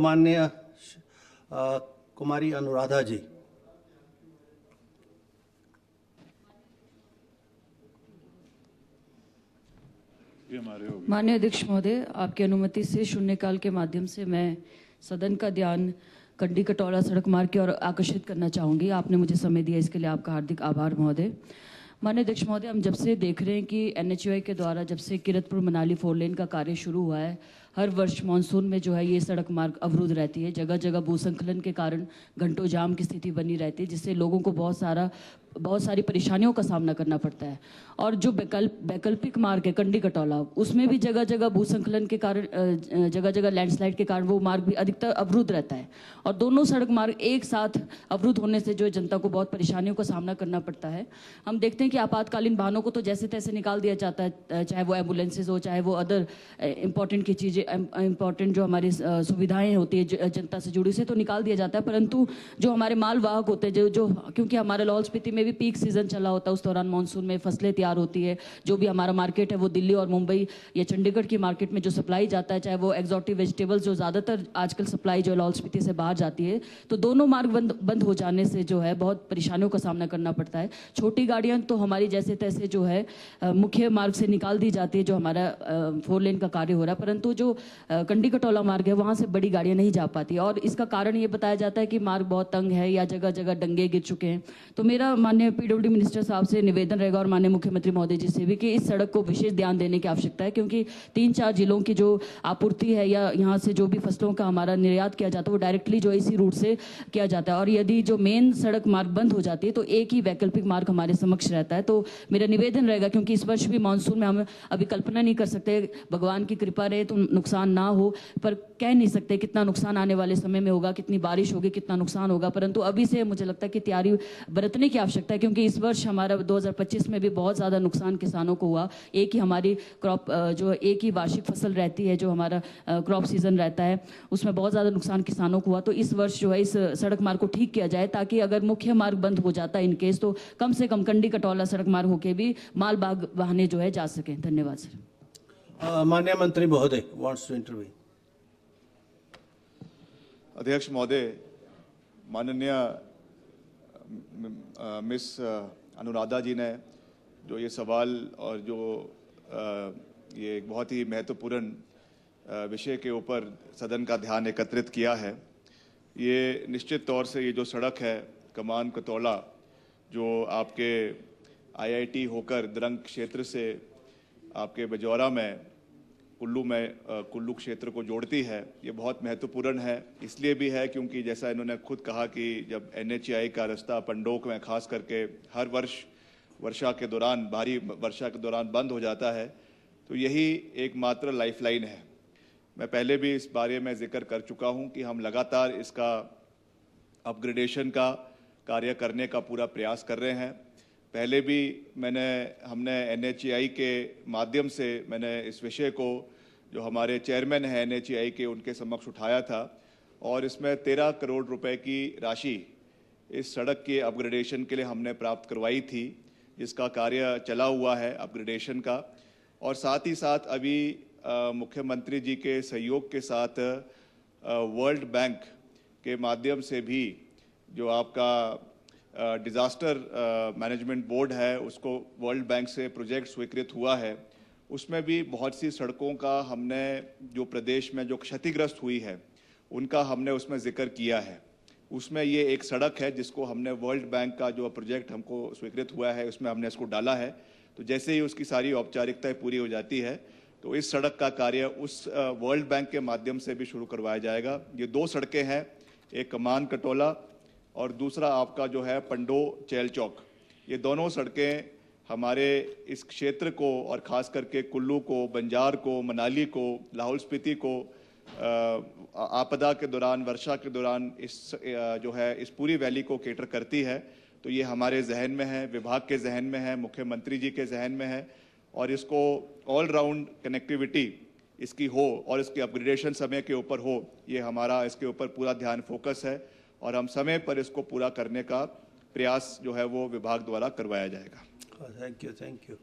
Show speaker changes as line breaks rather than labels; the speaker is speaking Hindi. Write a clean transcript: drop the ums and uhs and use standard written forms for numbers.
माननीय कुमारी अनुराधा जी।
माननीय अध्यक्ष महोदय, आपकी अनुमति से शून्यकाल के माध्यम से मैं सदन का ध्यान कंडी कटौला सड़क मार्ग की ओर आकर्षित करना चाहूंगी। आपने मुझे समय दिया, इसके लिए आपका हार्दिक आभार महोदय। माननीय अध्यक्ष महोदय, हम जब से देख रहे हैं कि NHAI के द्वारा जब से किरतपुर मनाली 4 लेन का कार्य शुरू हुआ है, हर वर्ष मानसून में जो है ये सड़क मार्ग अवरुद्ध रहती है। जगह जगह भूस्खलन के कारण घंटों जाम की स्थिति बनी रहती है, जिससे लोगों को बहुत सारी परेशानियों का सामना करना पड़ता है। और जो वैकल्पिक मार्ग है कंडी कटौला, उसमें भी जगह जगह भूस्खलन के कारण, जगह जगह लैंडस्लाइड के कारण वो मार्ग भी अधिकतर अवरुद्ध रहता है। और दोनों सड़क मार्ग एक साथ अवरुद्ध होने से जो जनता को बहुत परेशानियों का सामना करना पड़ता है। हम देखते हैं कि आपातकालीन वाहनों को तो जैसे तैसे निकाल दिया जाता है, चाहे वो एम्बुलेंसेज हो, चाहे वो अदर इंपॉर्टेंट की चीज़ें, इंपॉर्टेंट जो हमारी सुविधाएं होती है जनता से जुड़ी से, तो निकाल दिया जाता है। परंतु जो हमारे माल वाहक होते हैं, जो क्योंकि हमारे लाहौल स्पीति में भी पीक सीजन चला होता है, उस दौरान मानसून में फसलें तैयार होती है। जो भी हमारा मार्केट है वो दिल्ली और मुंबई या चंडीगढ़ की मार्केट में जो सप्लाई जाता है, चाहे वो एक्सोटिक वेजिटेबल्स जो ज़्यादातर आजकल सप्लाई जो लाहौल स्पीति से बाहर जाती है, तो दोनों मार्ग बंद हो जाने से जो है बहुत परेशानियों का सामना करना पड़ता है। छोटी गाड़ियाँ तो हमारी जैसे तैसे जो है मुख्य मार्ग से निकाल दी जाती है, जो हमारा 4 लेन का कार्य हो रहा है। परंतु जो कंडी कटौला मार्ग है वहाँ से बड़ी गाड़ियाँ नहीं जा पाती, और इसका कारण ये बताया जाता है कि मार्ग बहुत तंग है या जगह जगह डंगे गिर चुके हैं। तो मेरा माननीय PWD मिनिस्टर साहब से निवेदन रहेगा और माननीय मुख्यमंत्री महोदय जी से भी कि इस सड़क को विशेष ध्यान देने की आवश्यकता है, क्योंकि 3-4 जिलों की जो आपूर्ति है या यहाँ से जो भी फसलों का हमारा निर्यात किया जाता है वो डायरेक्टली जो इसी रूट से किया जाता है। और यदि जो मेन सड़क मार्ग बंद हो जाती है तो एक ही वैकल्पिक मार्ग हमारे समक्ष रहता है। तो मेरा निवेदन रहेगा, क्योंकि इस वर्ष भी मानसून में हम अभी कल्पना नहीं कर सकते, भगवान की कृपा रहे तो नुकसान ना हो, पर कह नहीं सकते कितना नुकसान आने वाले समय में होगा, कितनी बारिश होगी, कितना नुकसान होगा। परंतु अभी से मुझे लगता है कि तैयारी बरतने की आवश्यकता है, क्योंकि इस वर्ष हमारा 2025 में भी बहुत ज़्यादा नुकसान किसानों को हुआ। एक ही हमारी क्रॉप जो एक ही वार्षिक फसल रहती है, जो हमारा क्रॉप सीजन रहता है, उसमें बहुत ज़्यादा नुकसान किसानों को हुआ। तो इस वर्ष जो है इस सड़क मार्ग को ठीक किया जाए, ताकि अगर मुख्य मार्ग बंद हो जाता है इनकेस, तो कम से कम कंडी कटौला सड़क मार्ग होके भी माल वाहने जो है जा सकें। धन्यवाद सर।
माननीय मंत्री महोदय वांट्स टू इंटरव्यू।
अध्यक्ष महोदय, माननीय मिस अनुराधा जी ने जो ये सवाल और जो ये एक बहुत ही महत्वपूर्ण विषय के ऊपर सदन का ध्यान एकत्रित किया है, ये निश्चित तौर से ये जो सड़क है कमान कतौला, जो आपके IIT होकर द्रंग क्षेत्र से आपके बजौरा में कुल्लू क्षेत्र को जोड़ती है, ये बहुत महत्वपूर्ण है। इसलिए भी है क्योंकि जैसा इन्होंने खुद कहा कि जब NHAI का रास्ता पंडोक में खास करके हर वर्ष वर्षा के दौरान, भारी वर्षा के दौरान बंद हो जाता है, तो यही एकमात्र लाइफलाइन है। मैं पहले भी इस बारे में जिक्र कर चुका हूं कि हम लगातार इसका अपग्रेडेशन का कार्य करने का पूरा प्रयास कर रहे हैं। पहले भी हमने NHAI के माध्यम से मैंने इस विषय को जो हमारे चेयरमैन हैं NHAI के, उनके समक्ष उठाया था, और इसमें 13 करोड़ रुपए की राशि इस सड़क के अपग्रेडेशन के लिए हमने प्राप्त करवाई थी, जिसका कार्य चला हुआ है अपग्रेडेशन का। और साथ ही साथ अभी मुख्यमंत्री जी के सहयोग के साथ वर्ल्ड बैंक के माध्यम से भी जो आपका डिज़ास्टर मैनेजमेंट बोर्ड है, उसको वर्ल्ड बैंक से प्रोजेक्ट स्वीकृत हुआ है। उसमें भी बहुत सी सड़कों का हमने जो प्रदेश में जो क्षतिग्रस्त हुई है उनका हमने उसमें जिक्र किया है। उसमें ये एक सड़क है जिसको हमने वर्ल्ड बैंक का जो प्रोजेक्ट हमको स्वीकृत हुआ है उसमें हमने इसको डाला है। तो जैसे ही उसकी सारी औपचारिकताएं पूरी हो जाती है तो इस सड़क का कार्य उस वर्ल्ड बैंक के माध्यम से भी शुरू करवाया जाएगा। ये 2 सड़कें हैं, एक कमान कटौला और दूसरा आपका जो है पंडो चैल चौक। ये दोनों सड़कें हमारे इस क्षेत्र को और ख़ास करके कुल्लू को, बंजार को, मनाली को, लाहौल स्पीति को आपदा के दौरान, वर्षा के दौरान जो है इस पूरी वैली को केटर करती है। तो ये हमारे जहन में है, विभाग के जहन में है, मुख्यमंत्री जी के जहन में है, और इसको ऑल राउंड कनेक्टिविटी इसकी हो और इसकी अपग्रेडेशन समय के ऊपर हो, ये हमारा इसके ऊपर पूरा ध्यान फोकस है, और हम समय पर इसको पूरा करने का प्रयास जो है वो विभाग द्वारा करवाया जाएगा।
Thank you.